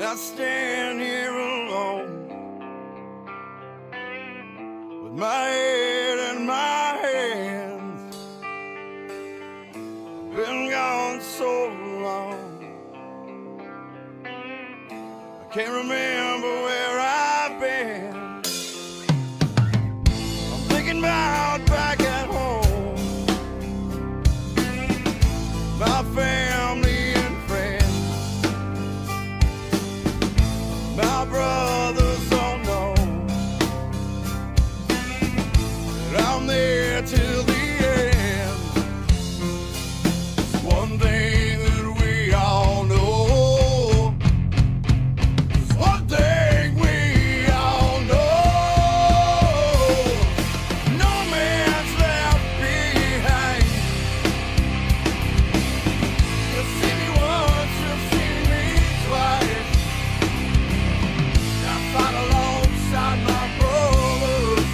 I stand here alone with my head in my hands. Been gone so long, I can't remember where I've been. I'm thinking about back at home, my family and friends, my brothers don't know that I'm there till the end. It's one thing that we all know. It's one thing we all know. No man's left behind. You've seen me once, you've seen me twice. I fought alongside my brothers.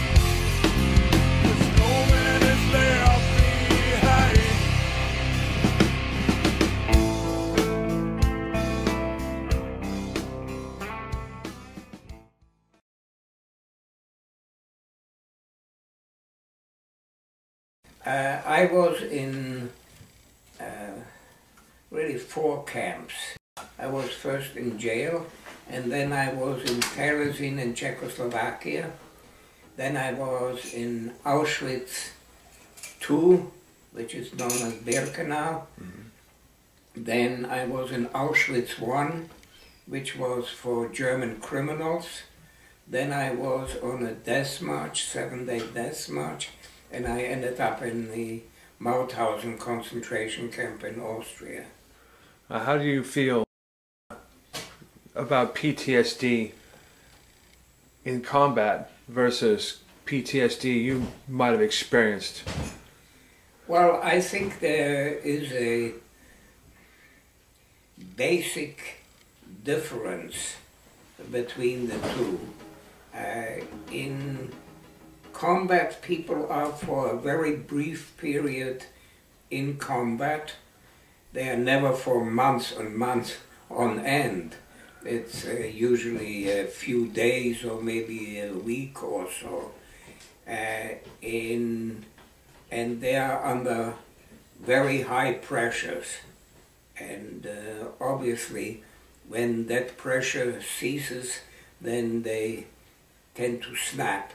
There's no man is left behind. I was in really 4 camps. I was first in jail, and then I was in Terezin in Czechoslovakia. Then I was in Auschwitz II, which is known as Birkenau. Then I was in Auschwitz I, which was for German criminals. Then I was on a death march, 7-day death march, and I ended up in the Mauthausen concentration camp in Austria. How do you feel about PTSD in combat versus PTSD you might have experienced? Well, I think there is a basic difference between the two. In combat, people are for a very brief period in combat. They are never for months and months on end. It's usually a few days or maybe a week or so. And they are under very high pressures. And obviously, when that pressure ceases, then they tend to snap.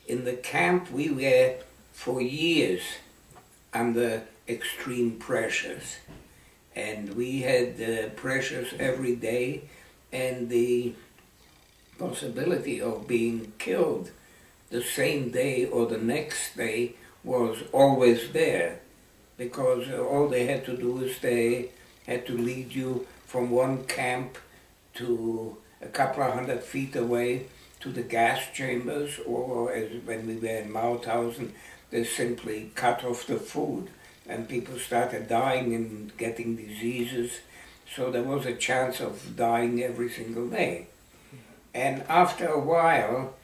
In the camp, we were for years under extreme pressures, and we had pressures every day, and the possibility of being killed the same day or the next day was always there, because all they had to do is they had to lead you from one camp to a couple of 100 feet away to the gas chambers, or as when we were in Mauthausen, they simply cut off the food, and people started dying and getting diseases, so there was a chance of dying every single day. And after a while,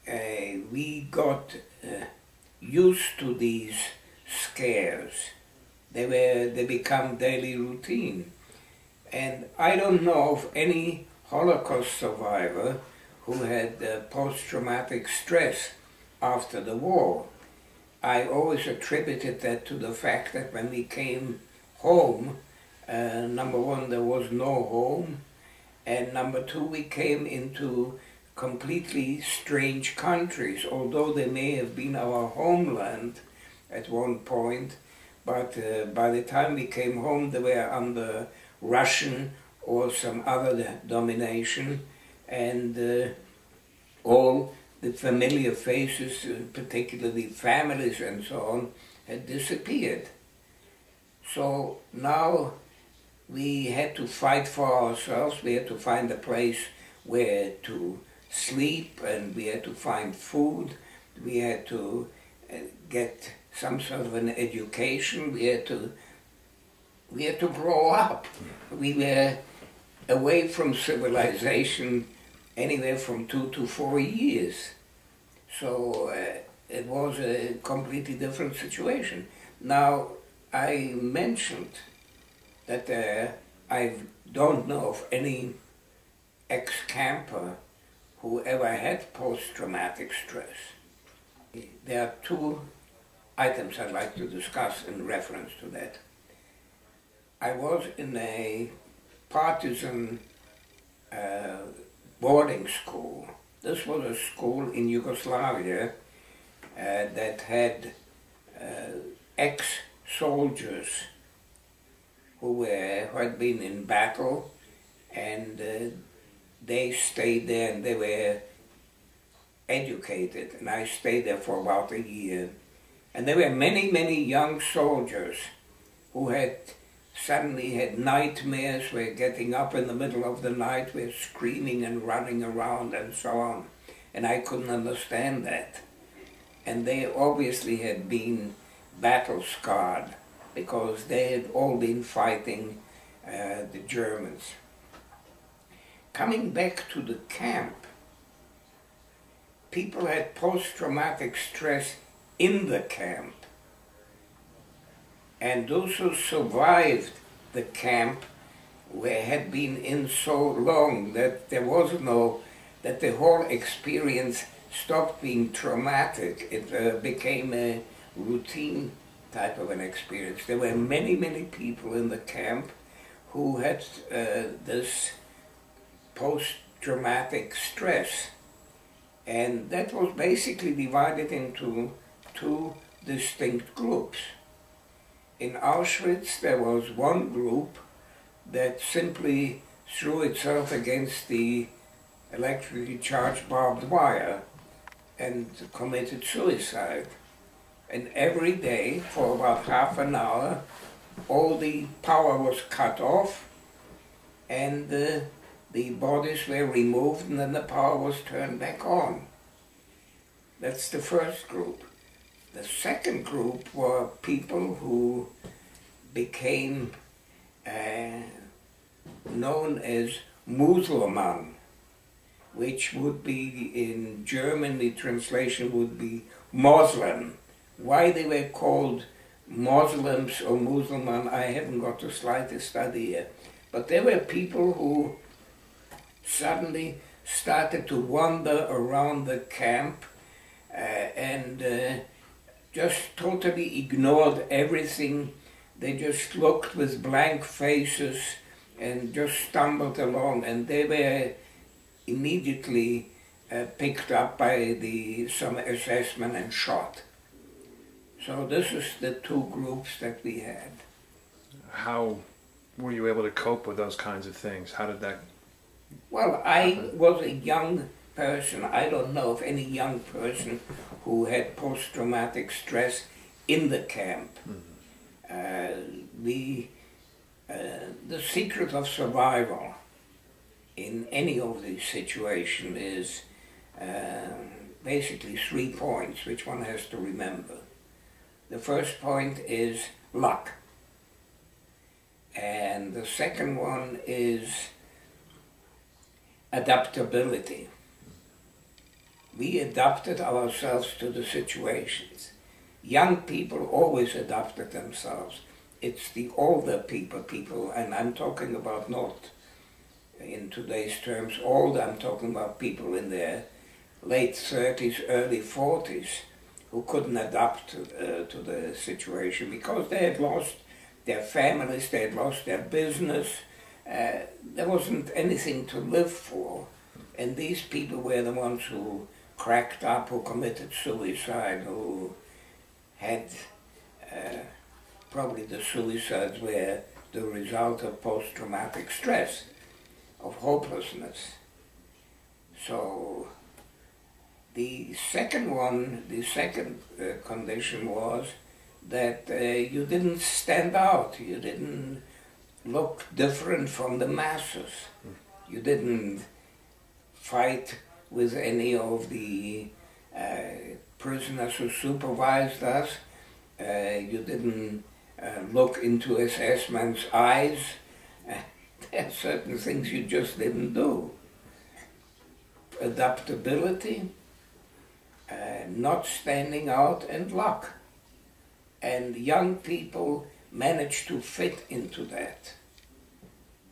we got used to these scares. They become daily routine. And I don't know of any Holocaust survivor who had post-traumatic stress after the war. I always attributed that to the fact that when we came home, number one, there was no home, and number two, we came into completely strange countries, although they may have been our homeland at one point, but by the time we came home, they were under Russian or some other domination, and all the familiar faces, particularly families and so on, had disappeared. So now we had to fight for ourselves. We had to find a place where to sleep, and we had to find food. We had to get some sort of an education. We had to grow up. We were away from civilization anywhere from 2 to 4 years. So it was a completely different situation. Now, I mentioned that I don't know of any ex-camper who ever had post-traumatic stress. There are two items I'd like to discuss in reference to that. I was in a partisan boarding school. This was a school in Yugoslavia that had ex-soldiers who had been in battle, and they stayed there and they were educated, and I stayed there for about a year. And there were many, many young soldiers who had suddenly had nightmares, were getting up in the middle of the night, were screaming and running around and so on. And I couldn't understand that. And they obviously had been battle scarred because they had all been fighting the Germans. Coming back to the camp, people had post-traumatic stress in the camp. And those who survived the camp had been in so long that there was that the whole experience stopped being traumatic. It became a routine type of an experience. There were many, many people in the camp who had this post-traumatic stress. And that was basically divided into two distinct groups. In Auschwitz, there was one group that simply threw itself against the electrically charged barbed wire and committed suicide. And every day, for about half an hour, all the power was cut off, and the bodies were removed, and then the power was turned back on. That's the first group. The second group were people who became known as Musulman, which would be, in German, the translation would be Muslim. Why they were called Muslims or Musulman, I haven't got the slightest idea. But there were people who suddenly started to wander around the camp and just totally ignored everything. They just looked with blank faces and just stumbled along, and they were immediately picked up by some SS men and shot. So this is the two groups that we had. How were you able to cope with those kinds of things? How did that Well, I was a young person. I don't know of any young person who had post-traumatic stress in the camp. The secret of survival in any of these situations is basically 3 points, which one has to remember. The first point is luck. And the second one is adaptability. We adapted ourselves to the situations. Young people always adapted themselves. It's the older people, and I'm talking about not in today's terms older, I'm talking about people in their late 30s, early 40s, who couldn't adapt to the situation because they had lost their families, they had lost their business, there wasn't anything to live for. And these people were the ones who cracked up, who committed suicide, who had probably the suicides were the result of post-traumatic stress, of hopelessness. So the second condition was that you didn't stand out, you didn't look different from the masses. You didn't fight with any of the prisoners who supervised us. You didn't look into SS men's eyes. There are certain things you just didn't do. Adaptability, not standing out, and luck. And young people managed to fit into that.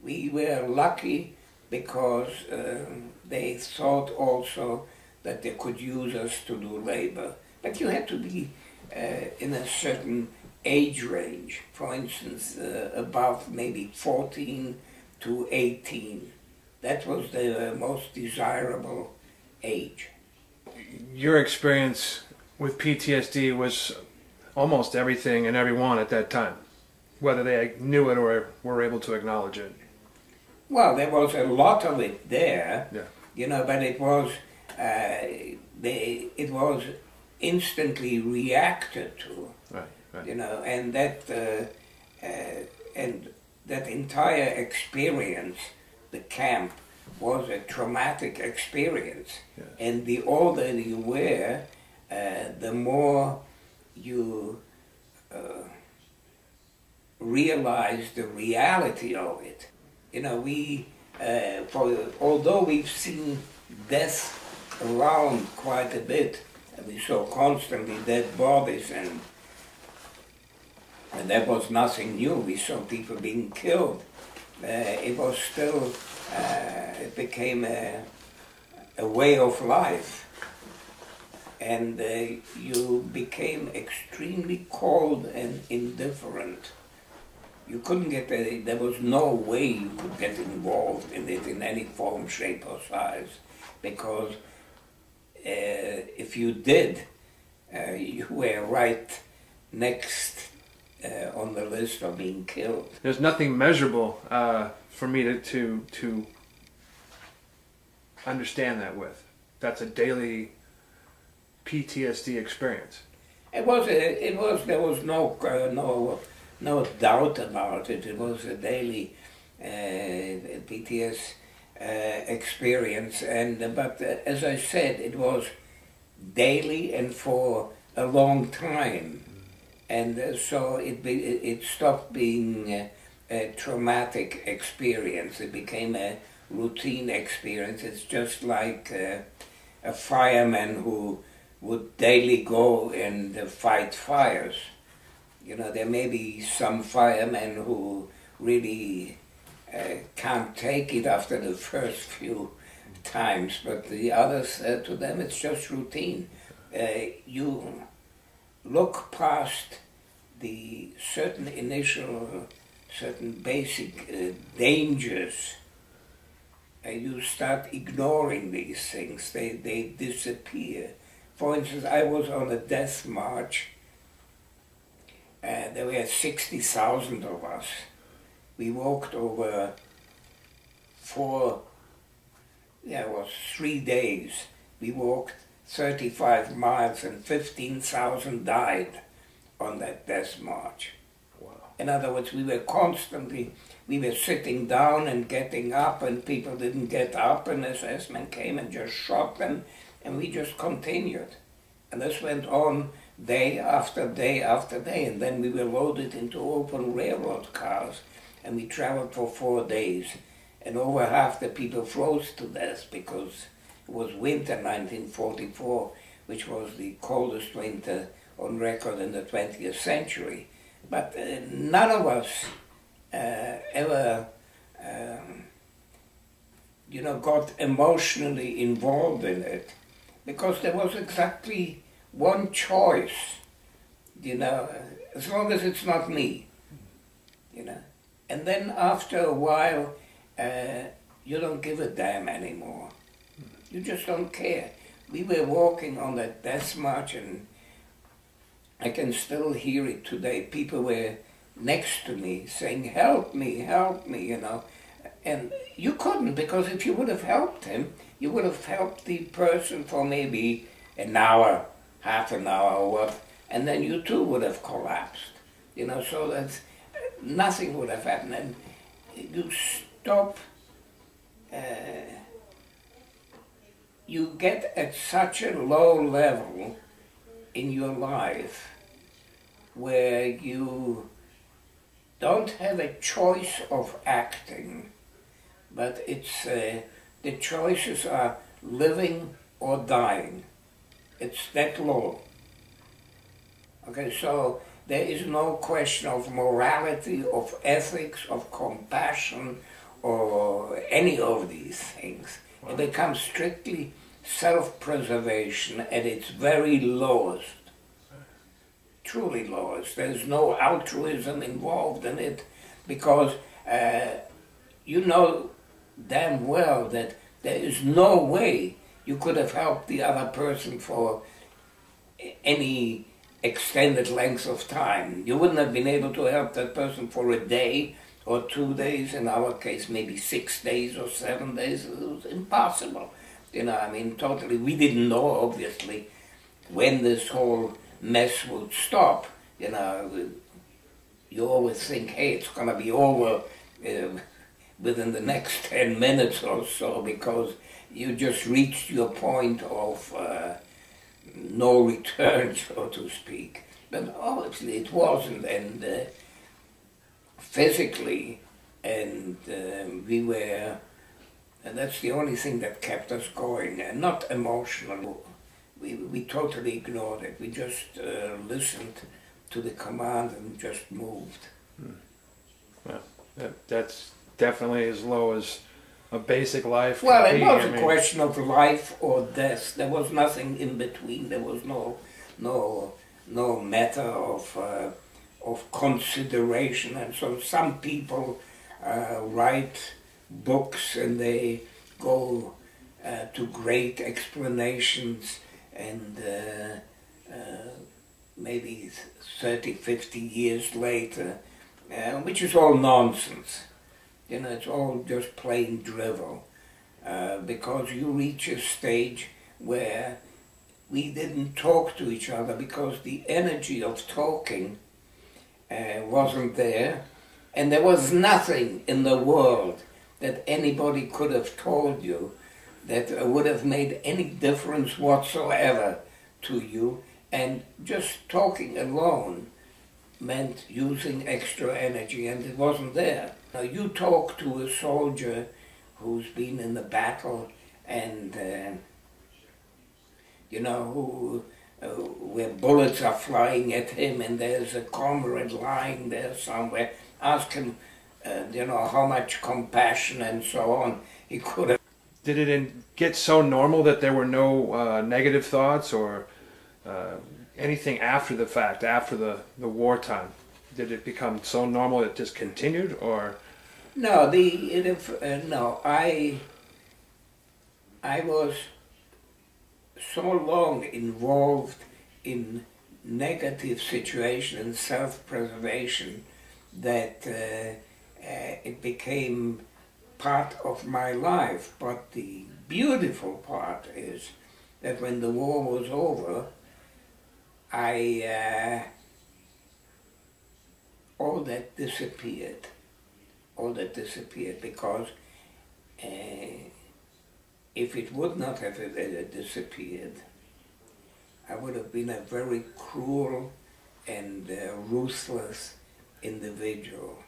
We were lucky because they thought also that they could use us to do labor. But you had to be in a certain age range, for instance, above maybe 14 to 18. That was the most desirable age. Your experience with PTSD was almost everything and everyone at that time, whether they knew it or were able to acknowledge it. Well, there was a lot of it there, Yeah. you know, but it was it was instantly reacted to, Right. you know, and that entire experience, the camp, was a traumatic experience. Yes. And the older you were, the more you realize the reality of it. You know, although we've seen death around quite a bit, and we saw constantly dead bodies, and that was nothing new. We saw people being killed. It was still, it became a way of life. And you became extremely cold and indifferent. You couldn't get there was no way you could get involved in it in any form, shape or size, because if you did, you were right next on the list of being killed. There's nothing measurable for me to understand that with. That's a daily PTSD experience. There was no doubt about it. It was a daily PTSD experience, but as I said, it was daily and for a long time, and so it stopped being a traumatic experience. It became a routine experience. It's just like a fireman who would daily go and fight fires. You know, there may be some firemen who really can't take it after the first few times, but the others, to them, it's just routine. You look past the certain basic dangers, and you start ignoring these things. They disappear. For instance, I was on a death march. There were 60,000 of us. We walked over 3 days. We walked 35 miles and 15,000 died on that death march. Wow. In other words, we were sitting down and getting up, and people didn't get up, and SS-men came and just shot them, and we just continued. And this went on day after day after day, and then we were loaded into open railroad cars, and we traveled for 4 days, and over half the people froze to death because it was winter 1944, which was the coldest winter on record in the 20th century. But none of us ever got emotionally involved in it, because there was exactly one choice, as long as it's not me, And then after a while, you don't give a damn anymore. You just don't care. We were walking on that death march, and I can still hear it today. People were next to me saying, help me, And you couldn't, because if you would have helped him, you would have helped the person for maybe an hour, half an hour or what, and then you too would have collapsed. So that nothing would have happened. And you stop, you get at such a low level in your life where you don't have a choice of acting, but it's the choices are living or dying. It's that low. Okay, so there is no question of morality, of ethics, of compassion, or any of these things. Wow. It becomes strictly self-preservation at its very lowest. Truly lowest. There's no altruism involved in it, because you know damn well that there is no way you could have helped the other person for any extended length of time. You wouldn't have been able to help that person for a day or 2 days, in our case maybe 6 days or 7 days. It was impossible. You know, I mean, totally. We didn't know, obviously, when this whole mess would stop. You know, you always think, hey, it's going to be over within the next 10 minutes or so, because you just reached your point of no return, so to speak. But obviously it wasn't, and physically, and we were, and that's the only thing that kept us going, and not emotional. We totally ignored it. We just listened to the command and just moved. Well, that's definitely as low as a basic life. Well, it was a question of life or death. There was nothing in between. There was no matter of consideration. And so some people write books and they go to great explanations, and maybe 30, 50 years later, which is all nonsense. You know, it's all just plain drivel, because you reach a stage where we didn't talk to each other because the energy of talking wasn't there, and there was nothing in the world that anybody could have told you that would have made any difference whatsoever to you, and just talking alone meant using extra energy, and it wasn't there. Now, you talk to a soldier who's been in the battle, and you know, where bullets are flying at him, and there's a comrade lying there somewhere. Ask him, you know, how much compassion and so on he could have. Did it get so normal that there were no negative thoughts or anything after the fact, after the wartime? Did it become so normal it just continued, or? No, no. I was so long involved in negative situation and self-preservation that it became part of my life. But the beautiful part is that when the war was over, all that disappeared. All that disappeared, because if it would not have disappeared, I would have been a very cruel and ruthless individual.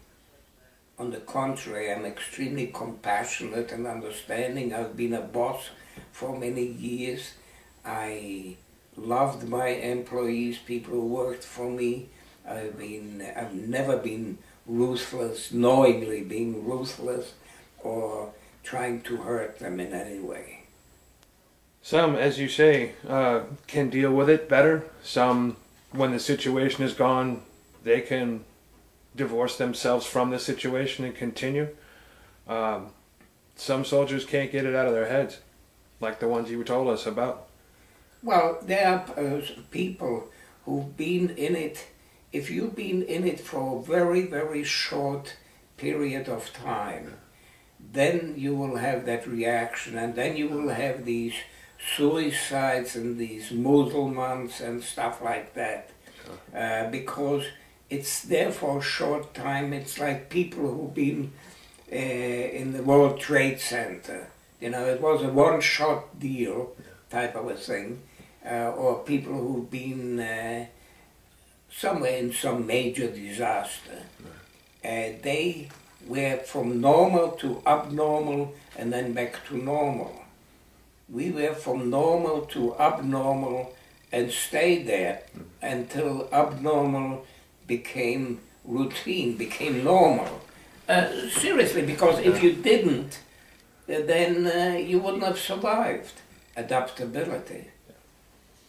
On the contrary, I'm extremely compassionate and understanding. I've been a boss for many years. I loved my employees, people who worked for me. I've never been ruthless, knowingly being ruthless, or trying to hurt them in any way. Some, as you say, can deal with it better. Some, when the situation is gone, they can divorce themselves from the situation and continue. Some soldiers can't get it out of their heads, like the ones you told us about. Well, there are people who've been in it. If you've been in it for a very, very short period of time, then you will have that reaction, and then you will have these suicides and these Muslims and stuff like that, because it's there for a short time. It's like people who've been in the World Trade Center. You know, it was a one-shot deal type of a thing, or people who've been somewhere in some major disaster. They were from normal to abnormal and then back to normal. We were from normal to abnormal and stayed there until abnormal became routine, became normal. Seriously, because if you didn't, then you wouldn't have survived. Adaptability,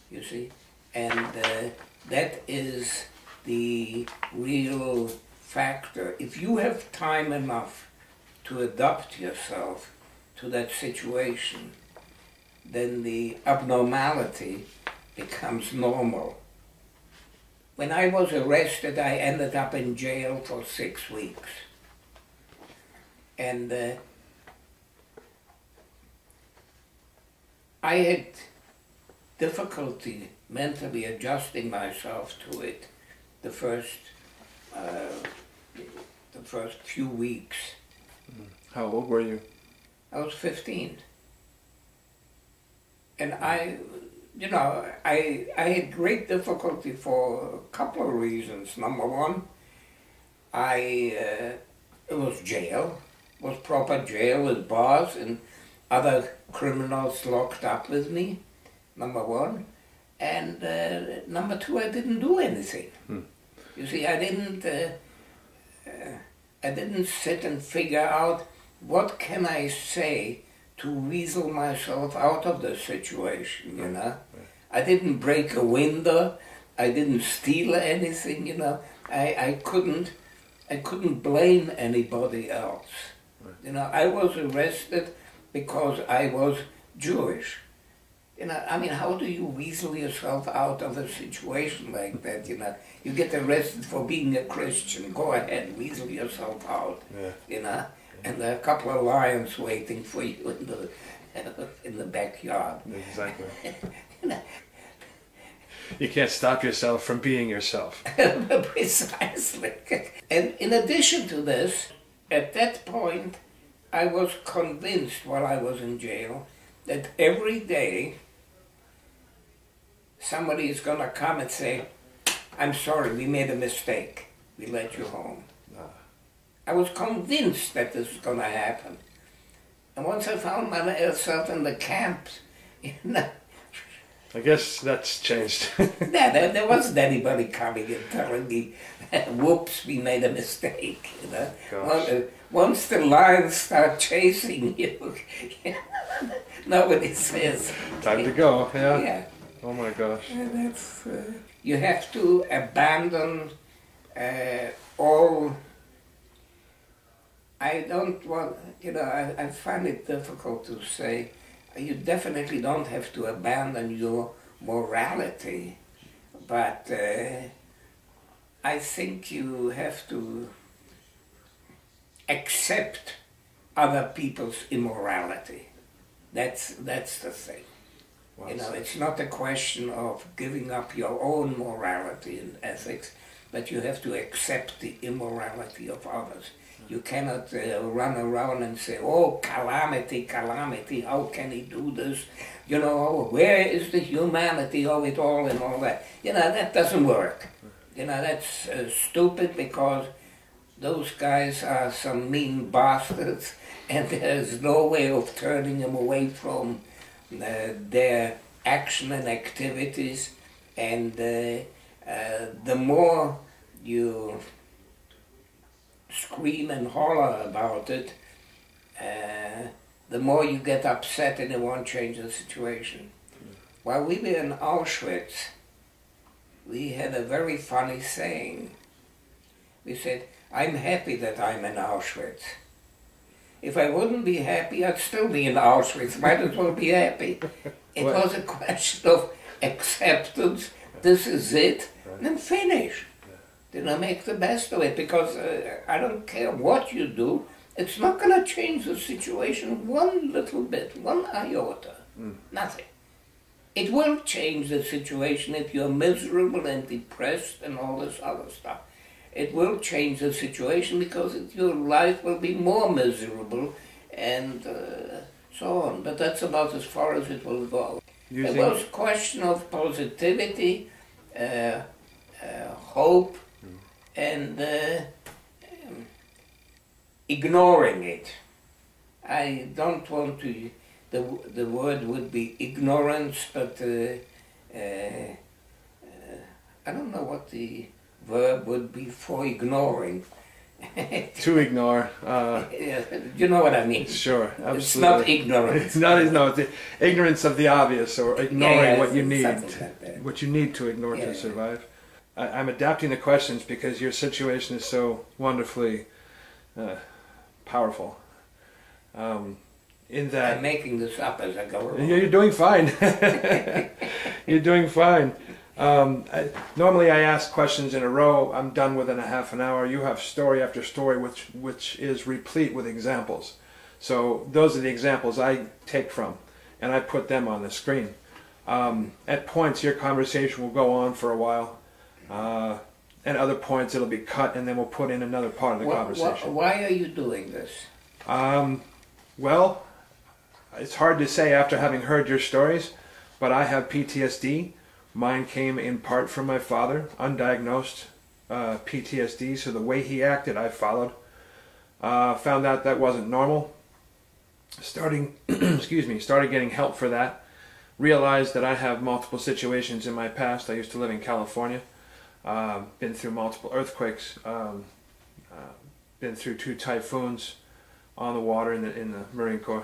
you see, and that is the real factor. If you have time enough to adapt yourself to that situation, then the abnormality becomes normal. When I was arrested, I ended up in jail for 6 weeks. And I had difficulty mentally adjusting myself to it the first few weeks. How old were you? I was 15. And I had great difficulty for a couple of reasons. Number one, it was jail, was proper jail with bars and other criminals locked up with me, number one. And number two, I didn't do anything. You see, I didn't sit and figure out what can I say to weasel myself out of the situation, you know. I didn't break a window, I didn't steal anything, you know. I couldn't blame anybody else. You know, I was arrested because I was Jewish. You know, I mean, how do you weasel yourself out of a situation like that, you know? You get arrested for being a Christian, go ahead, weasel yourself out, you know? And there are a couple of lions waiting for you in the backyard. Exactly. You know? You can't stop yourself from being yourself. Precisely. And in addition to this, at that point, I was convinced while I was in jail that every day somebody is going to come and say, I'm sorry, we made a mistake. We let you home. I was convinced that this was going to happen. And once I found myself in the camps, you know, I guess that's changed. there wasn't anybody coming and telling me, whoops, we made a mistake. You know? Once the lions start chasing you, nobody says. Time to go, yeah. Yeah. Oh my gosh. That's, you have to abandon all. I don't want, you know, I find it difficult to say. You definitely don't have to abandon your morality, but I think you have to accept other people's immorality. That's the thing. Wow. You know, it's not a question of giving up your own morality and ethics, but you have to accept the immorality of others. You cannot run around and say, oh, calamity, calamity, how can he do this? You know, where is the humanity of it all and all that? You know, that doesn't work. You know, that's stupid because those guys are some mean bastards and there's no way of turning them away from their action and activities. And the more you scream and holler about it, the more you get upset and it won't change the situation. While we were in Auschwitz, we had a very funny saying. We said, I'm happy that I'm in Auschwitz. If I wouldn't be happy, I'd still be in Auschwitz. Might as well be happy. It was a question of acceptance, this is it, and then finish. You know, make the best of it, because I don't care what you do, it's not going to change the situation one little bit, one iota, nothing. It will change the situation if you're miserable and depressed and all this other stuff. It will change the situation because your life will be more miserable and so on. But that's about as far as it will go. It was a question of positivity, hope, and ignoring it. I don't want to, the word would be ignorance, but I don't know what the verb would be for ignoring. to ignore. You know what I mean? Sure, absolutely. It's not ignorance. It's not, no, it's the ignorance of the obvious, or ignoring what you need, Like what you need to ignore to survive. I'm adapting the questions because your situation is so wonderfully powerful. In that I'm making this up as I go along. you're doing fine. You're doing fine. Normally I ask questions in a row. I'm done within a half an hour. You have story after story which is replete with examples. So those are the examples I take from, and I put them on the screen. At points your conversation will go on for a while. At other points it'll be cut, and then we'll put in another part of the conversation. Why are you doing this? Well, it's hard to say after having heard your stories, but I have PTSD. Mine came in part from my father, undiagnosed PTSD, so the way he acted I followed. Found out that wasn't normal. Started getting help for that. Realized that I have multiple situations in my past. I used to live in California. Been through multiple earthquakes. Been through 2 typhoons on the water in the Marine Corps.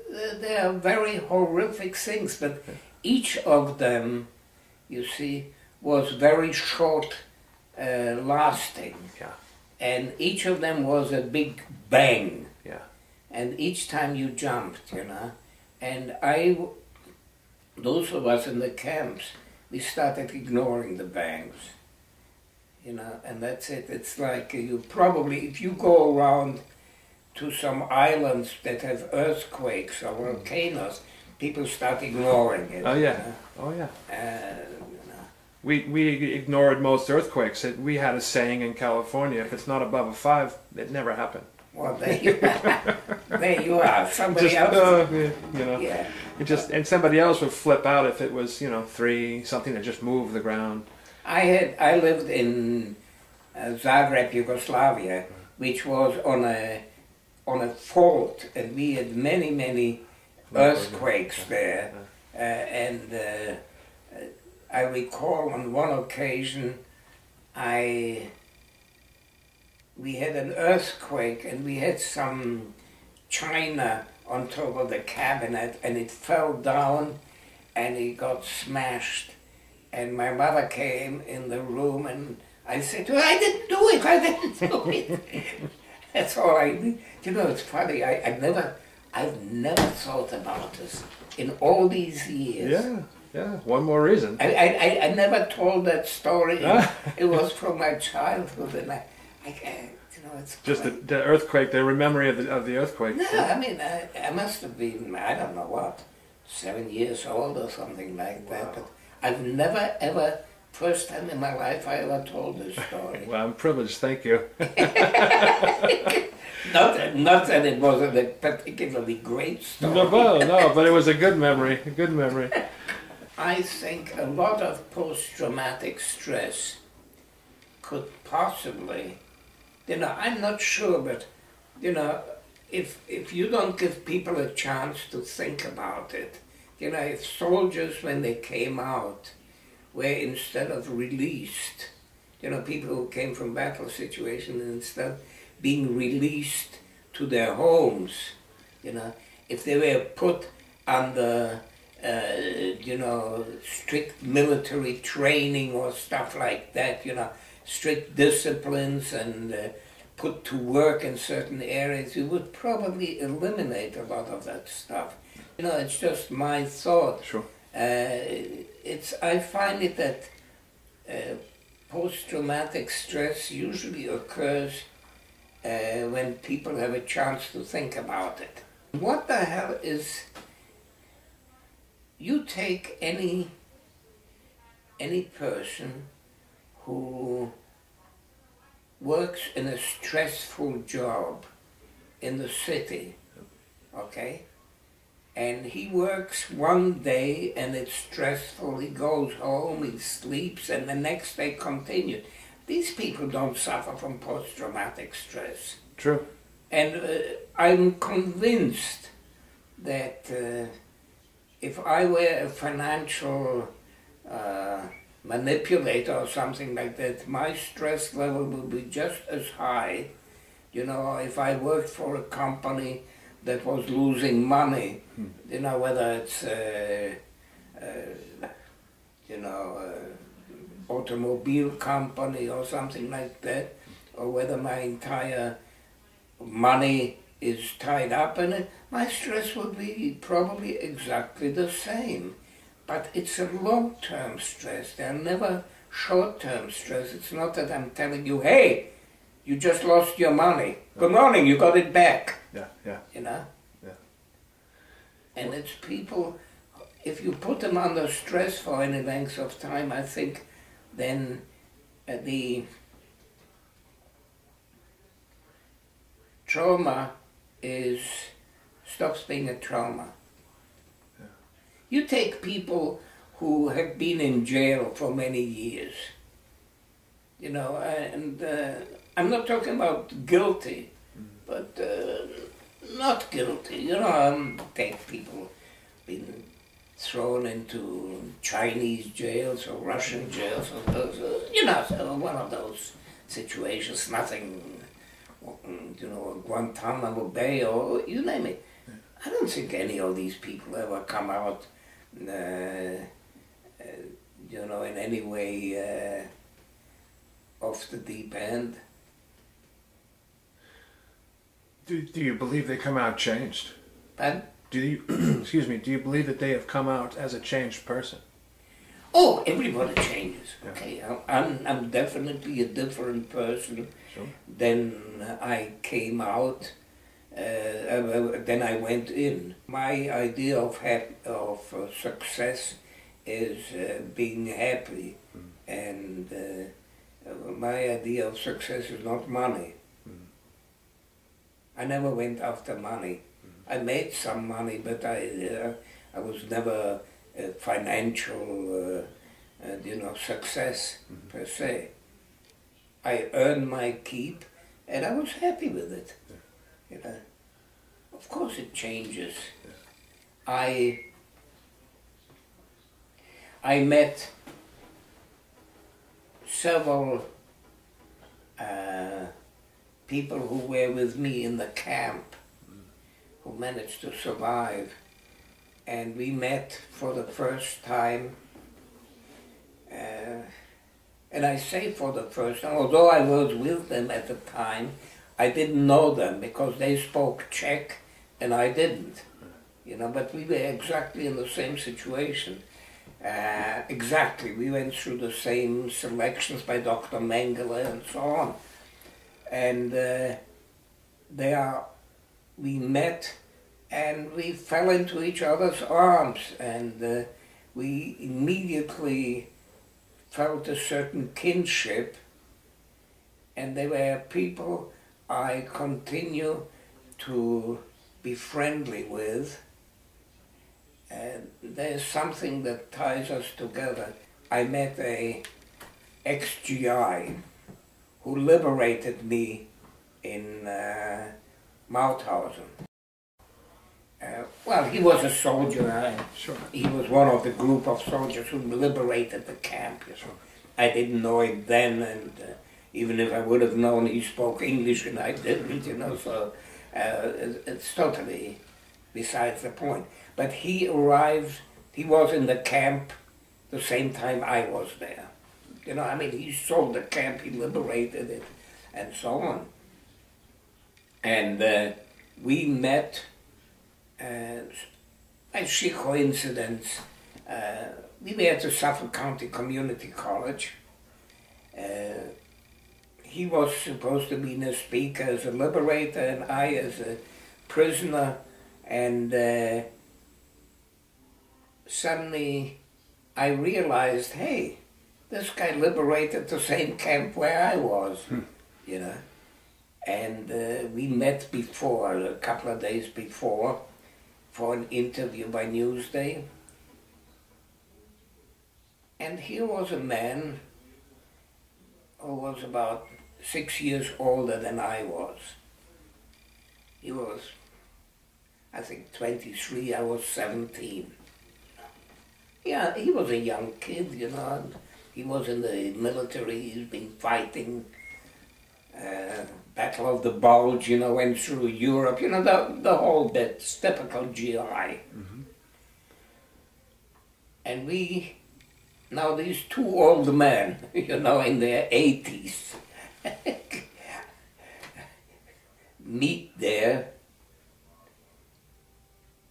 They are very horrific things, but each of them, you see, was very short lasting. Yeah. And each of them was a big bang. Yeah. And each time you jumped, you know. And those of us in the camps, we started ignoring the bangs. You know, and that's it. It's like you probably, if you go around to some islands that have earthquakes or volcanoes, people start ignoring it. Oh yeah. You know? Oh yeah. You know. We ignored most earthquakes. We had a saying in California: if it's not above a 5, it never happened. Well, there you are. There you are. Somebody Just, else. you know. Yeah. And somebody else would flip out if it was 3, something that just moved the ground. I lived in Zagreb, Yugoslavia, which was on a fault, and we had many earthquakes there. And I recall on one occasion, we had an earthquake, and we had some china on top of the cabinet, and it fell down, and it got smashed. And my mother came in the room, and I said to her, I didn't do it. That's all I did. You know, it's funny, I've never thought about this in all these years. Yeah, one more reason. I never told that story. It was from my childhood, and it's just the earthquake, the memory of the earthquake. No, I mean, I must have been, I don't know what, 7 years old or something like that. But I've never ever, first time in my life, I ever told this story. Well, I'm privileged. Thank you. Not that it wasn't a particularly great story. No, but it was a good memory. A good memory. I think a lot of post-traumatic stress could possibly, I'm not sure, but, if you don't give people a chance to think about it, if soldiers, when they came out, were instead of released, people who came from battle situations, instead of being released to their homes, if they were put under strict military training or stuff like that, strict disciplines and put to work in certain areas, you would probably eliminate a lot of that stuff. It's just my thought. Sure. I find it that post-traumatic stress usually occurs when people have a chance to think about it. What the hell is... You take any person who works in a stressful job in the city, okay? And he works one day and it's stressful, he goes home, he sleeps, and the next day continues. These people don't suffer from post-traumatic stress. True. And I'm convinced that if I were a financial manipulator or something like that, my stress level will be just as high. You know, if I worked for a company that was losing money, you know, whether it's, automobile company or something like that, or whether my entire money is tied up in it, my stress would be probably exactly the same. But it's a long-term stress. They're never short-term stress. It's not that I'm telling you, hey, you just lost your money. Good morning, you got it back. Yeah, yeah. You know? Yeah. And it's people, if you put them under stress for any length of time, I think then the trauma stops being a trauma. Yeah. You take people who have been in jail for many years, you know, and I'm not talking about guilty, but not guilty, you know. Take people been thrown into Chinese jails or Russian jails, or those, you know, so one of those situations, nothing, you know, Guantanamo Bay or you name it. I don't think any of these people ever come out, you know, in any way off the deep end. Do you believe they come out changed? Pardon? Do you, excuse me, do you believe that they have come out as a changed person? Oh, everybody changes. Yeah. Okay, I'm definitely a different person Sure. than I came out. Then I went in. My idea of success is being happy, and my idea of success is not money. I never went after money. I made some money, but I was never a financial, you know, success per se. I earned my keep, and I was happy with it. You know, of course it changes. I met several people who were with me in the camp, who managed to survive, and we met for the first time, and I say for the first time, although I was with them at the time, I didn't know them because they spoke Czech and I didn't, you know, but we were exactly in the same situation. Exactly, we went through the same selections by Dr. Mengele and so on. And we met and we fell into each other's arms, and we immediately felt a certain kinship, and they were people I continue to be friendly with, and there's something that ties us together. I met a ex-GI who liberated me in Mauthausen. Well, he was a soldier. Sure. He was one of the group of soldiers who liberated the camp. Sure. I didn't know it then, and even if I would have known, he spoke English and I didn't, you know, so it's totally besides the point. But he arrived, he was in the camp the same time I was there. You know, I mean, he sold the camp, he liberated it, and so on. And we met, by sheer coincidence, we were at the Suffolk County Community College. He was supposed to be the speaker as a liberator and I as a prisoner, and suddenly I realized, hey, this guy liberated the same camp where I was, you know. And we met before, a couple of days before, for an interview by Newsday. And here was a man who was about 6 years older than I was. He was, I think, 23, I was 17. Yeah, he was a young kid, you know, He was in the military. He's been fighting. Battle of the Bulge, went through Europe. The whole bit. Typical GI. Mm-hmm. And now these two old men, in their 80s, meet there,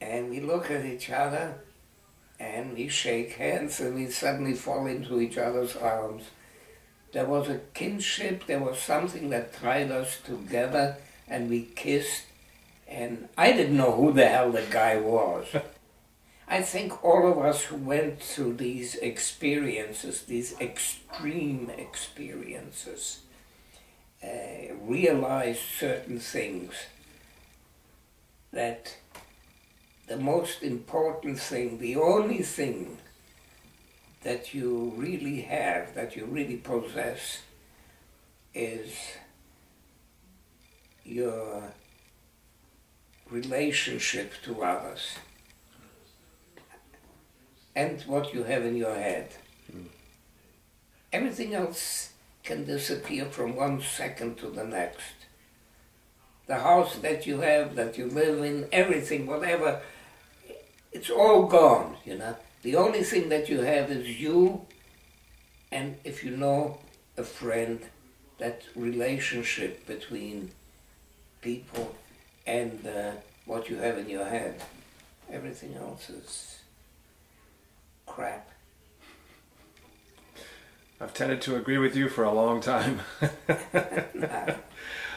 and we look at each other, and we shake hands, and we suddenly fall into each other's arms. There was a kinship, there was something that tied us together, and we kissed, and I didn't know who the hell the guy was. I think all of us who went through these experiences, these extreme experiences, realized certain things, that the most important thing, the only thing that you really have, that you really possess, is your relationship to others and what you have in your head. Everything else can disappear from 1 second to the next. The house that you have, that you live in, everything, whatever, it's all gone, The only thing that you have is you, and if you know a friend, that relationship between people and what you have in your head. Everything else is crap. I've tended to agree with you for a long time. No.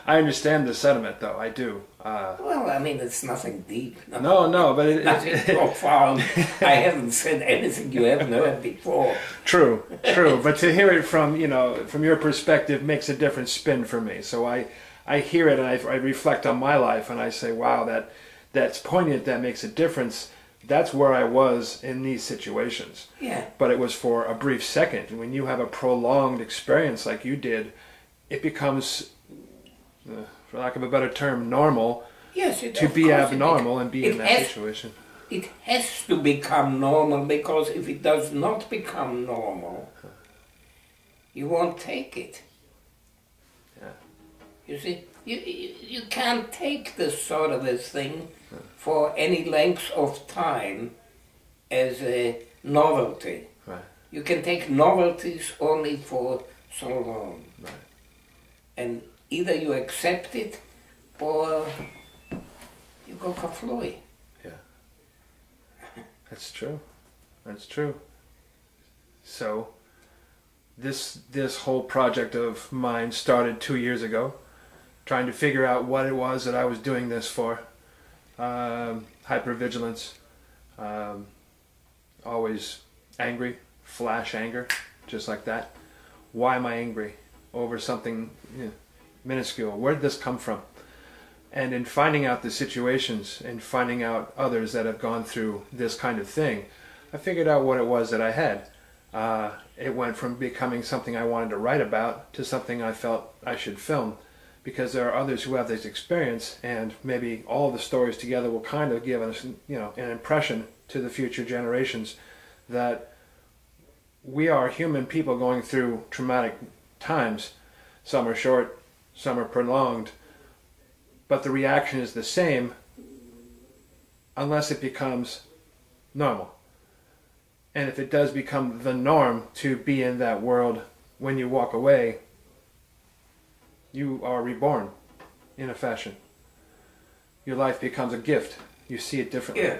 I understand the sentiment, though. I do. Well, it's nothing deep. No, but nothing profound. I haven't said anything you haven't heard before. True. But to hear it from your perspective makes a different spin for me. So I hear it and I reflect on my life and I say, wow, that's poignant. That makes a difference. That's where I was in these situations. Yeah. But it was for a brief second. And when you have a prolonged experience like you did, it becomes, for lack of a better term, normal. Yes, to be abnormal and be in that situation. It has to become normal, because if it does not become normal, you won't take it. Yeah. You see, you can't take this sort of a thing for any length of time as a novelty. Right. You can take novelties only for so long. Right. And either you accept it or you go kaflooey. Yeah. That's true. So this whole project of mine started 2 years ago, trying to figure out what it was that I was doing this for. Hypervigilance, always angry, flash anger, just like that. Why am I angry over something minuscule? Where did this come from? And in finding out the situations and finding out others that have gone through this kind of thing, I figured out what it was that I had. It went from becoming something I wanted to write about to something I felt I should film, because there are others who have this experience, and maybe all the stories together will kind of give us, an impression to the future generations that we are human people going through traumatic times. Some are short, some are prolonged, but the reaction is the same unless it becomes normal. And if it does become the norm to be in that world, when you walk away, you are reborn in a fashion. Your life becomes a gift. You see it differently. Yeah.